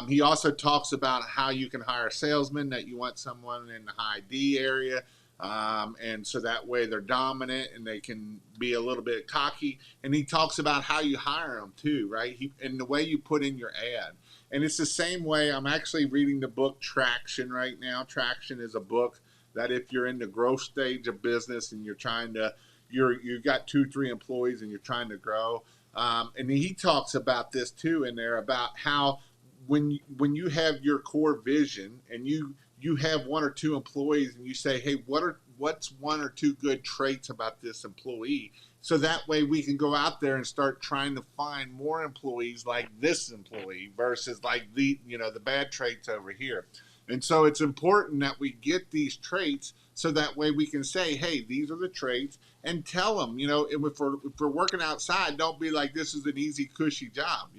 He also talks about how you can hire a salesman, that you want someone in the high D area. And so that way they're dominant and they can be a little bit cocky. And he talks about how you hire them too, right? And the way you put in your ad. And it's the same way. I'm actually reading the book Traction right now. Traction is a book that if you're in the growth stage of business and you've got 2-3 employees and you're trying to grow. And he talks about this too in there, about how when you have your core vision and you have 1 or 2 employees and you say, hey, what's 1 or 2 good traits about this employee? So that way we can go out there and start trying to find more employees like this employee versus like the bad traits over here. And so it's important that we get these traits so that way we can say, hey, these are the traits, and tell them, if we're working outside, don't be like, this is an easy, cushy job.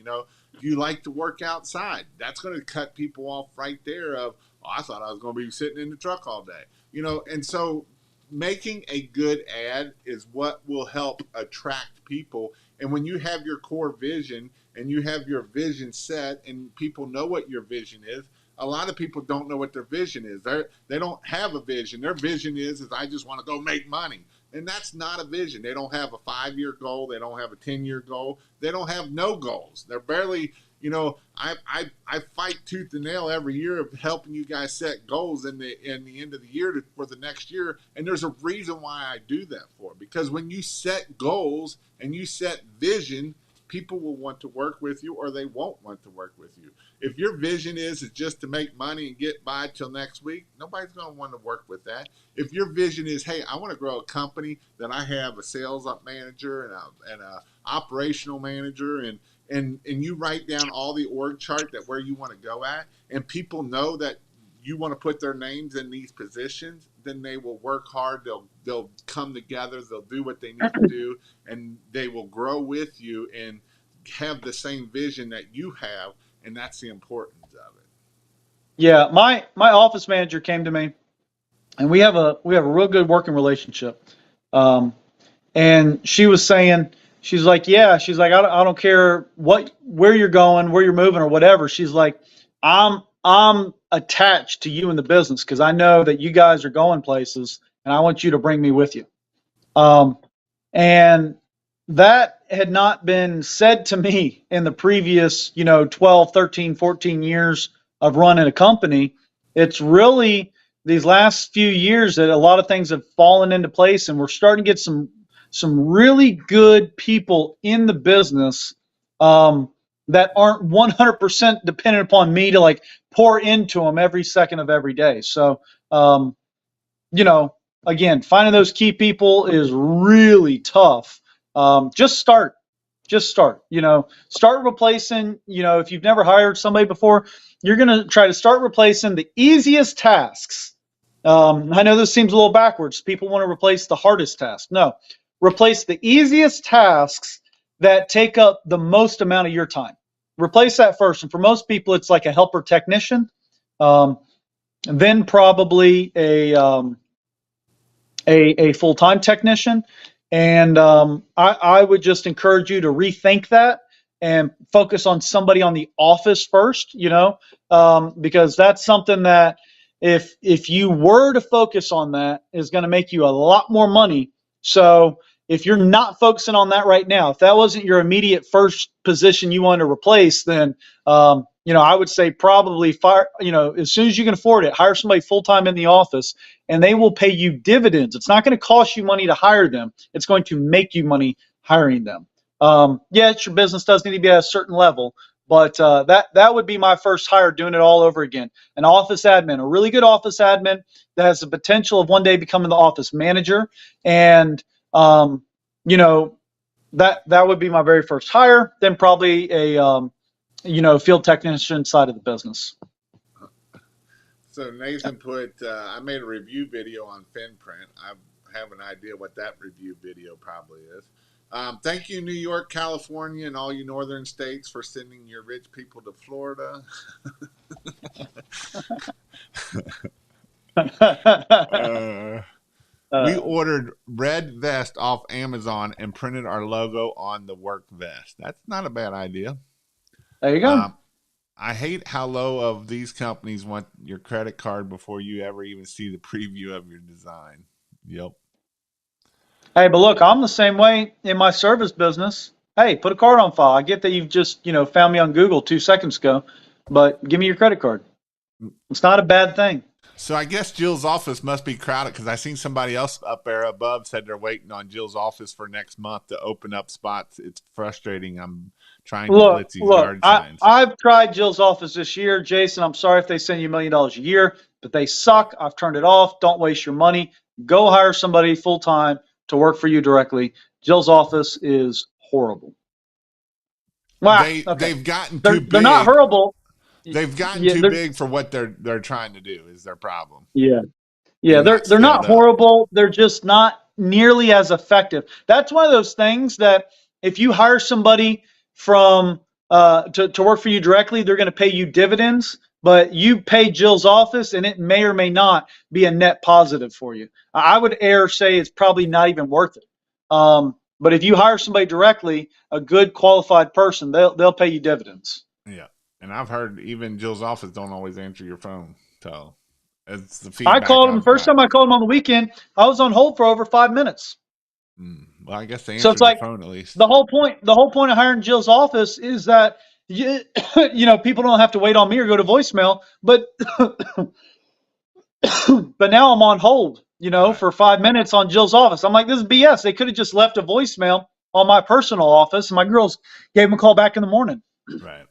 You like to work outside. That's going to cut people off right there of, oh, I thought I was going to be sitting in the truck all day. And so making a good ad is what will help attract people. And when you have your core vision and you have your vision set and people know what your vision is, a lot of people don't know what their vision is. They don't have a vision. Their vision is I just want to go make money. And that's not a vision. They don't have a 5-year goal. They don't have a 10-year goal. They don't have no goals. They're barely, I fight tooth and nail every year of helping you guys set goals in the end of the year for the next year. And there's a reason why I do that for. Because when you set goals and you set vision, people will want to work with you or they won't want to work with you. If your vision is just to make money and get by till next week, nobody's going to want to work with that. If your vision is, hey, I want to grow a company that I have a sales manager and a operational manager, and you write down all the org chart that where you want to go at, and people know that you want to put their names in these positions, then they will work hard. They'll come together. They'll do what they need to do, and they will grow with you and have the same vision that you have. And that's the importance of it. Yeah, my office manager came to me, and we have a real good working relationship. Um, and she was saying, she's like, I don't care where you're going, where you're moving, or whatever. She's like, I'm attached to you in the business because I know that you guys are going places, and I want you to bring me with you. And that had not been said to me in the previous, 12, 13, 14 years of running a company. It's really these last few years that a lot of things have fallen into place, and we're starting to get some really good people in the business that aren't 100% dependent upon me to like pour into them every second of every day. So, you know, again, finding those key people is really tough. Just start. Just start. Start replacing. If you've never hired somebody before, you're going to try to start replacing the easiest tasks. I know this seems a little backwards. People want to replace the hardest task. No, replace the easiest tasks that take up the most amount of your time. Replace that first. And for most people, it's like a helper technician. Then probably a full-time technician. And I would just encourage you to rethink that and focus on somebody on the office first, because that's something that if you were to focus on that is going to make you a lot more money. So if you're not focusing on that right now, if that wasn't your immediate first position you want to replace, then I would say probably fire, as soon as you can afford it, hire somebody full-time in the office, and they will pay you dividends. It's not going to cost you money to hire them. It's going to make you money hiring them. Yes, your business does need to be at a certain level, but that would be my first hire, doing it all over again. An office admin, a really good office admin that has the potential of one day becoming the office manager. And, that would be my very first hire. Then probably a, field technician side of the business. So Nathan put, I made a review video on Finprint. I have an idea what that review video probably is. Thank you, New York, California, and all you northern states for sending your rich people to Florida. We ordered red vest off Amazon and printed our logo on the work vest. That's not a bad idea. There you go. I hate how low of these companies want your credit card before you ever even see the preview of your design. Yep. Hey, but look, I'm the same way in my service business. Hey, put a card on file. I get that you've just, found me on Google 2 seconds ago, but give me your credit card. It's not a bad thing. So I guess Jill's office must be crowded because I seen somebody else up there above said they're waiting on Jill's office for next month to open up spots. It's frustrating. I'm trying to blitz these yard signs. I've tried Jill's office this year. Jason, I'm sorry if they send you $1 million a year, but they suck. I've turned it off. Don't waste your money. Go hire somebody full-time to work for you directly. Jill's office is horrible. Wow. They've gotten too big. They're not horrible. They've gotten too big for what they're trying to do is their problem. Yeah. They're not horrible. They're just not nearly as effective. That's one of those things that if you hire somebody from to work for you directly, they're going to pay you dividends. But you pay Jill's office, and it may or may not be a net positive for you. I would say it's probably not even worth it. But if you hire somebody directly, a good qualified person, they'll pay you dividends. Yeah. And I've heard even Jill's office don't always answer your phone. So it's the feedback. I called him the first time I called him on the weekend. I was on hold for over 5 minutes. Well, I guess they answered the phone at least. The whole point of hiring Jill's office is that people don't have to wait on me or go to voicemail. But but now I'm on hold, for 5 minutes on Jill's office. I'm like, this is BS. They could have just left a voicemail on my personal office, and my girls gave them a call back in the morning. Right.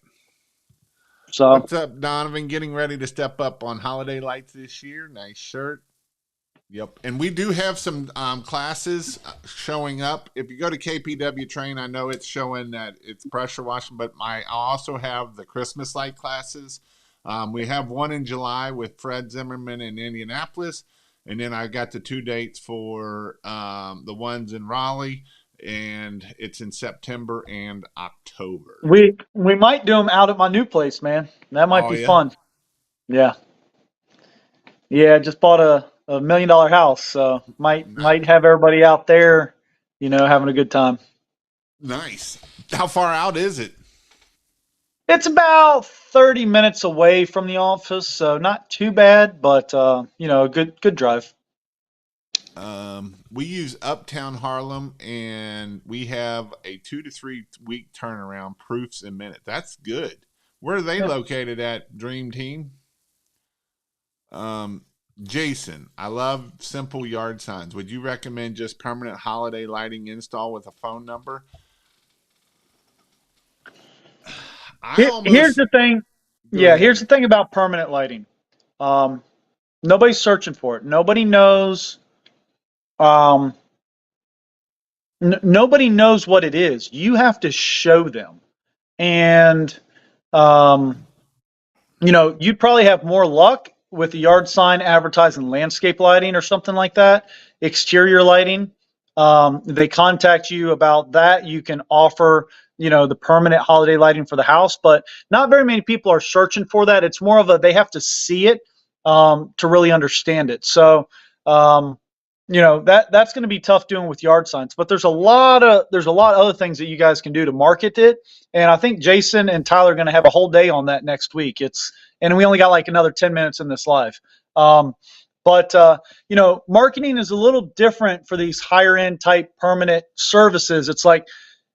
So what's up, Donovan? Getting ready to step up on holiday lights this year. Nice shirt. Yep. And we do have some classes showing up. If you go to KPW Train, I know it's showing that it's pressure washing, but I also have the Christmas light classes. We have one in July with Fred Zimmerman in Indianapolis. And then I got the 2 dates for the ones in Raleigh. And it's in September and October. We might do them out at my new place, man. That might be fun. Yeah. Yeah, just bought a $1 million house, so might have everybody out there, having a good time. Nice. How far out is it? It's about 30 minutes away from the office, so not too bad, but a good drive. We use Uptown Harlem, and we have a 2 to 3 week turnaround, proofs in minutes. That's good. Where are they located at, Dream Team? Jason, I love simple yard signs. Would you recommend just permanent holiday lighting install with a phone number? I Here's almost the thing. go Yeah, ahead. here's the thing about permanent lighting. Um, Nobody's searching for it. Nobody knows. Um, Nobody knows what it is. You have to show them, and um, you'd probably have more luck with a yard sign advertising landscape lighting or something like that, exterior lighting. They contact you about that. You can offer, the permanent holiday lighting for the house, but not very many people are searching for that. It's more of a they have to see it to really understand it. So, that's going to be tough doing with yard signs. But there's a lot of other things that you guys can do to market it. And I think Jason and Tyler are going to have a whole day on that next week. And we only got like another 10 minutes in this live. But marketing is a little different for these higher end type permanent services. It's like,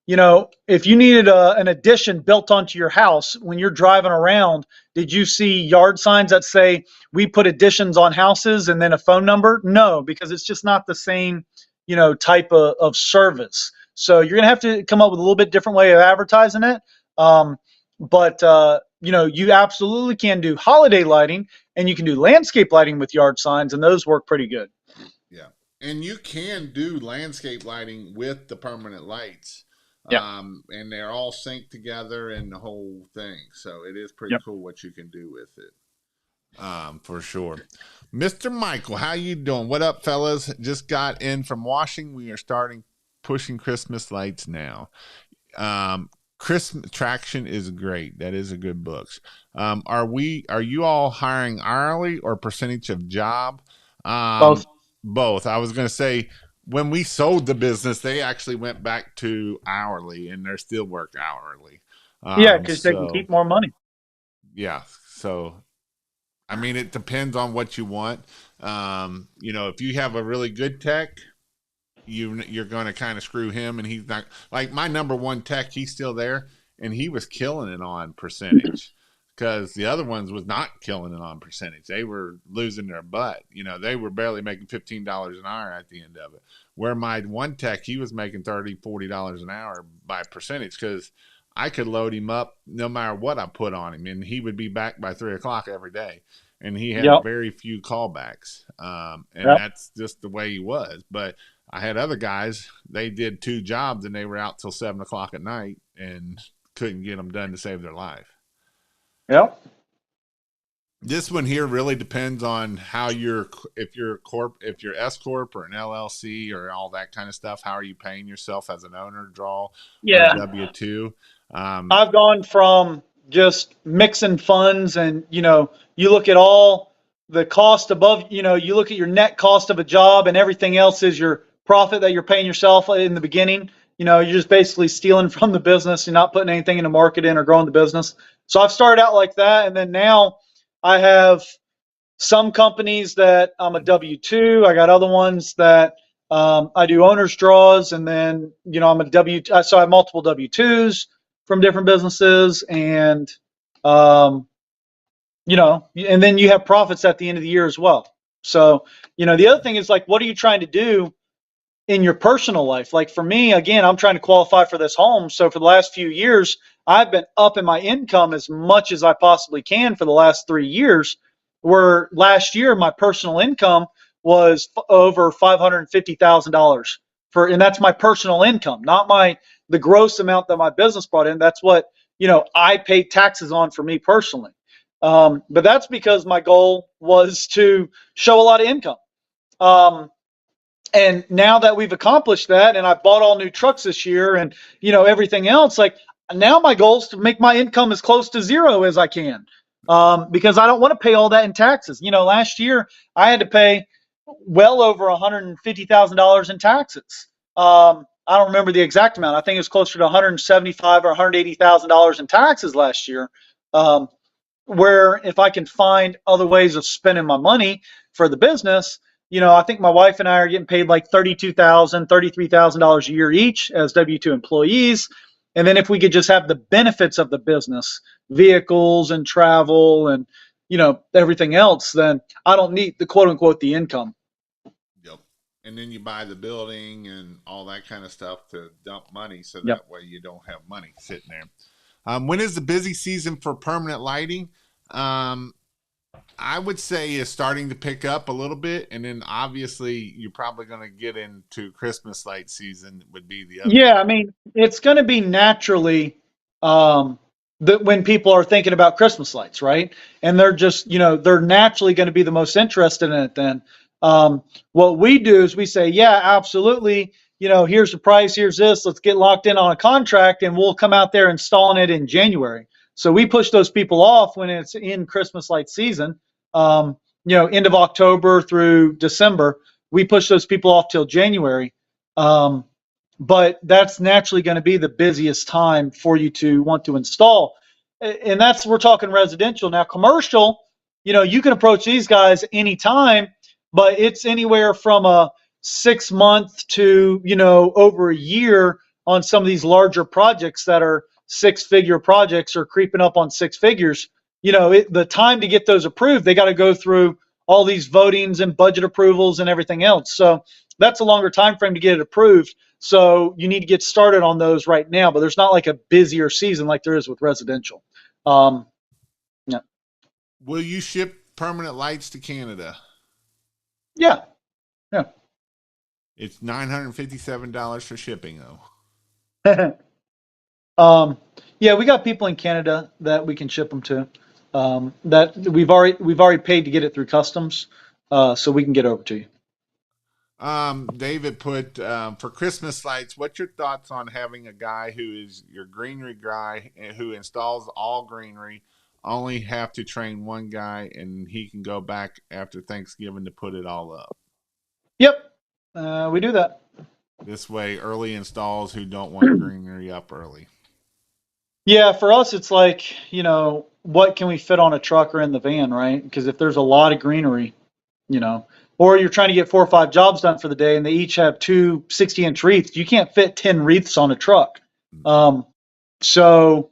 if you needed an addition built onto your house, when you're driving around, did you see yard signs that say, we put additions on houses and then a phone number? No, because it's just not the same, type of service. So you're going to have to come up with a little bit different way of advertising it. But you absolutely can do holiday lighting and you can do landscape lighting with yard signs, and those work pretty good. Yeah. And you can do landscape lighting with the permanent lights. Yeah. And they're all synced together and the whole thing. So it is pretty Yep. cool what you can do with it. For sure. Mr. Michael, how you doing? What up, fellas? Just got in from washing. We are starting pushing Christmas lights now. Christmas Traction is great. That is a good books. Are you all hiring hourly or percentage of job? Both. Both. I was going to say, when we sold the business, they actually went back to hourly, and they still work hourly. Yeah, because they can So keep more money. yeah. So I mean, it depends on what you want. If you have a really good tech, you're going to kind of screw him, and he's not like my number one tech. He's still there, and he was killing it on percentage because the other ones was not killing it on percentage. They were losing their butt. They were barely making $15 an hour at the end of it. Where my one tech, he was making $30, $40 an hour by percentage because I could load him up no matter what I put on him, and he would be back by 3 o'clock every day. And he had Yep. very few callbacks, and Yep. that's just the way he was. But I had other guys; they did 2 jobs and they were out till 7 o'clock at night and couldn't get them done to save their life. Yep. This one here really depends on how if you're S corp or an LLC or all that kind of stuff. How are you paying yourself as an owner, draw Yeah. or W-2? I've gone from just mixing funds and, you look at all the cost above, you look at your net cost of a job and everything else is your profit that you're paying yourself in the beginning. You're just basically stealing from the business. You're not putting anything into marketing or growing the business. So I've started out like that. And then now I have some companies that I'm a W-2. I got other ones that I do owner's draws. And then, I'm a so I have multiple W-2s from different businesses. And, and then you have profits at the end of the year as well. So, the other thing is like, what are you trying to do in your personal life? Like for me, again, I'm trying to qualify for this home. So for the last few years, I've been upping my income as much as I possibly can for the last 3 years, where last year, my personal income was over $550,000 and that's my personal income, not the gross amount that my business brought in. That's what, I pay taxes on for me personally. But that's because my goal was to show a lot of income. And now that we've accomplished that, and I bought all new trucks this year and, everything else, like now my goal is to make my income as close to zero as I can. Because I don't want to pay all that in taxes. Last year I had to pay well over $150,000 in taxes. I don't remember the exact amount. I think it was closer to $175,000 or $180,000 in taxes last year. Where if I can find other ways of spending my money for the business, I think my wife and I are getting paid like $32,000, $33,000 a year each as W-2 employees. And then if we could just have the benefits of the business, vehicles and travel and, everything else, then I don't need the quote unquote the income. Yep. And then you buy the building and all that kind of stuff to dump money, so Yep. that way you don't have money sitting there. When is the busy season for permanent lighting? Um, I would say is starting to pick up a little bit, and then obviously you're probably going to get into Christmas light season. Would be the other. Yeah, I mean, it's going to be naturally um, that when people are thinking about Christmas lights, right? And they're just, they're naturally going to be the most interested in it then. What we do is we say, yeah, absolutely. Here's the price, here's this. Let's get locked in on a contract, and we'll come out there installing it in January. So we push those people off when it's in Christmas light season. End of October through December, we push those people off till January. Um, but that's naturally going to be the busiest time for you to want to install. And that's, we're talking residential. Now, commercial, you can approach these guys anytime, but it's anywhere from a 6 month to, over a year on some of these larger projects that are 6-figure projects or creeping up on 6 figures. The time to get those approved, they got to go through all these votings and budget approvals and everything else. So that's a longer time frame to get it approved. So you need to get started on those right now, but there's not like a busier season like there is with residential. Yeah. Will you ship permanent lights to Canada? Yeah. Yeah. It's $957 for shipping, though. Yeah, we got people in Canada that we can ship them to. That we've already paid to get it through customs, so we can get over to you. David put for Christmas lights. What's your thoughts on having a guy who is your Greenery guy who installs all Greenery? Only have to train one guy, and he can go back after Thanksgiving to put it all up. Yep, we do that. This way, early installs who don't want Greenery up early. Yeah, for us, it's like, what can we fit on a truck or in the van, right? Because if there's a lot of Greenery, you know, or you're trying to get 4 or 5 jobs done for the day and they each have two 60-inch wreaths, you can't fit 10 wreaths on a truck. Um, so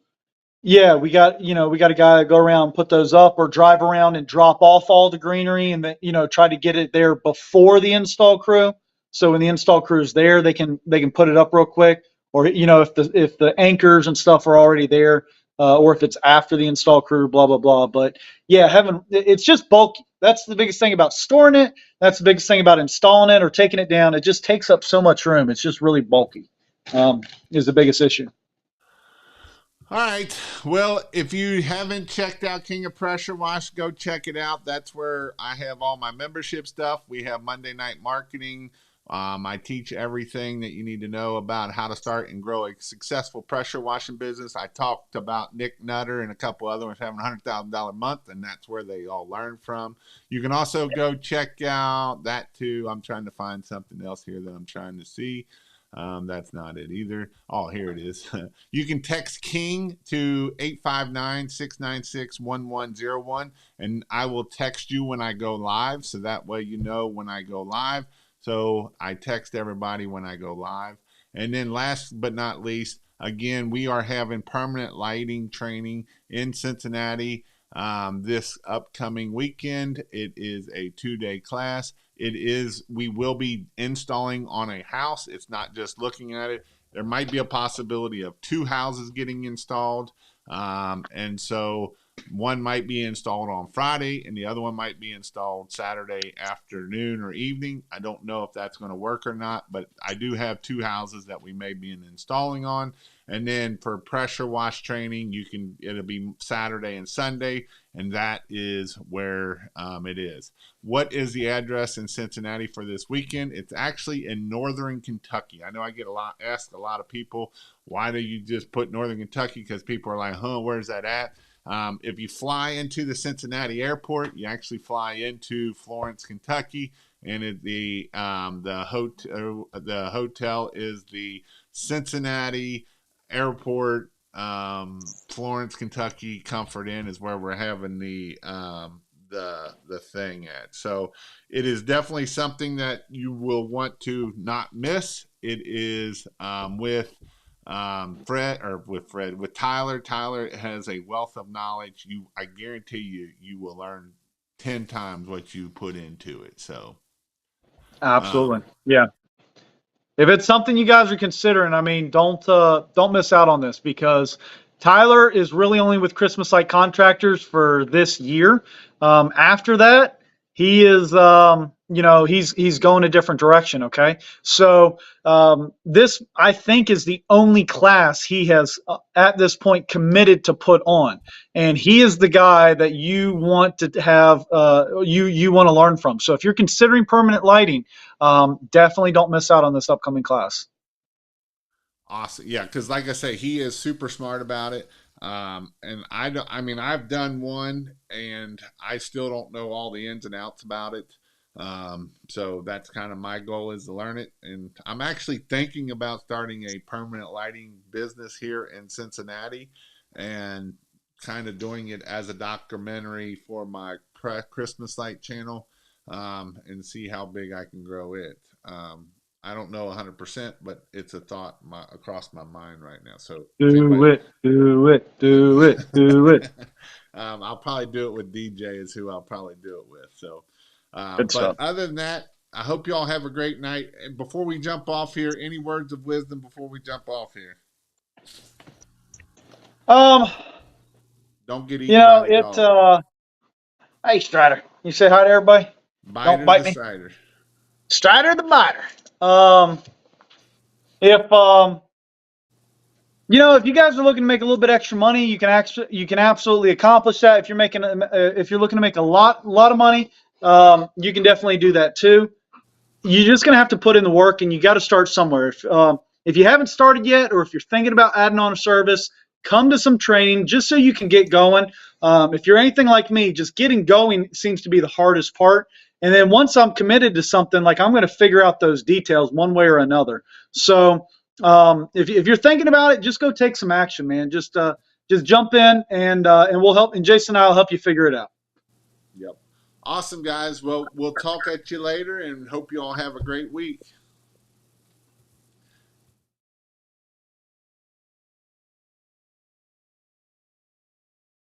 yeah, we got a guy that go around and put those up or drive around and drop off all the Greenery and then, try to get it there before the install crew. So when the install crew is there, they can put it up real quick. Or, if the anchors and stuff are already there, or if it's after the install crew, blah, blah, blah. But yeah, it's just bulky. That's the biggest thing about storing it. That's the biggest thing about installing it or taking it down. It just takes up so much room. It's just really bulky, is the biggest issue. All right. Well, if you haven't checked out King of Pressure Wash, go check it out. That's where I have all my membership stuff. We have Monday Night Marketing. I teach everything that you need to know about how to start and grow a successful pressure washing business. I talked about Nick Nutter and a couple other ones having $100,000 a month, and that's where they all learn from. You can also go check out that too. I'm trying to find something else here that I'm trying to see. That's not it either. Oh, here it is. You can text King to 859-696-1101, and I will text you when I go live, so that way you know when I go live. So I text everybody when I go live. And then last but not least, again, we are having permanent lighting training in Cincinnati this upcoming weekend. It is a 2-day class. We will be installing on a house. It's not just looking at it. There might be a possibility of 2 houses getting installed. And so one might be installed on Friday and the other one might be installed Saturday afternoon or evening. I don't know if that's going to work or not, but I do have 2 houses that we may be installing on. And then for pressure wash training, it'll be Saturday and Sunday, and that is where it is. What is the address in Cincinnati for this weekend? It's actually in Northern Kentucky. I know I get asked a lot of people, why do you just put Northern Kentucky? Because people are like, where's that at? If you fly into the Cincinnati airport, you actually fly into Florence, Kentucky, and the hotel is the Cincinnati Airport, Florence, Kentucky Comfort Inn is where we're having the thing at. So it is definitely something that you will want to not miss. It is with with Tyler. Tyler has a wealth of knowledge. I guarantee you will learn 10 times what you put into it. So, Absolutely. um, Yeah. If it's something you guys are considering, I mean, don't miss out on this because Tyler is really only with Christmas Light Contractors for this year. After that, he is, he's going a different direction. Okay, so this I think is the only class he has at this point committed to put on, and he is the guy that you want to have you want to learn from. So if you're considering permanent lighting, definitely don't miss out on this upcoming class. awesome. Yeah, because like I say, he is super smart about it. And I don't. I mean, I've done one, and I still don't know all the ins and outs about it. So that's kind of my goal is to learn it. And I'm actually thinking about starting a permanent lighting business here in Cincinnati, and kind of doing it as a documentary for my Christmas light channel, and see how big I can grow it. I don't know 100%, but it's a thought across my mind right now. So if Do anybody, it, do it, do it, do it. I'll probably do it with DJ is who I'll probably do it with. So, Good but stuff. other than that, I hope you all have a great night. And before we jump off here, any words of wisdom before we jump off here? Um, Don't get you eaten by know, the dog. hey Strider, you say hi to everybody. Don't Biter bite the me. cider. Strider the biter. If if you guys are looking to make a little bit extra money, you can absolutely accomplish that. If you're looking to make a lot of money, you can definitely do that too. You're just going to have to put in the work, and you got to start somewhere. If you haven't started yet, or if you're thinking about adding on a service, come to some training just so you can get going. If you're anything like me, just getting going seems to be the hardest part. And then once I'm committed to something, like I'm going to figure out those details one way or another. So if you're thinking about it, just go take some action, man. Just jump in, and we'll help. And Jason and I will help you figure it out. Yep. Awesome, guys. Well, we'll talk at you later and hope you all have a great week.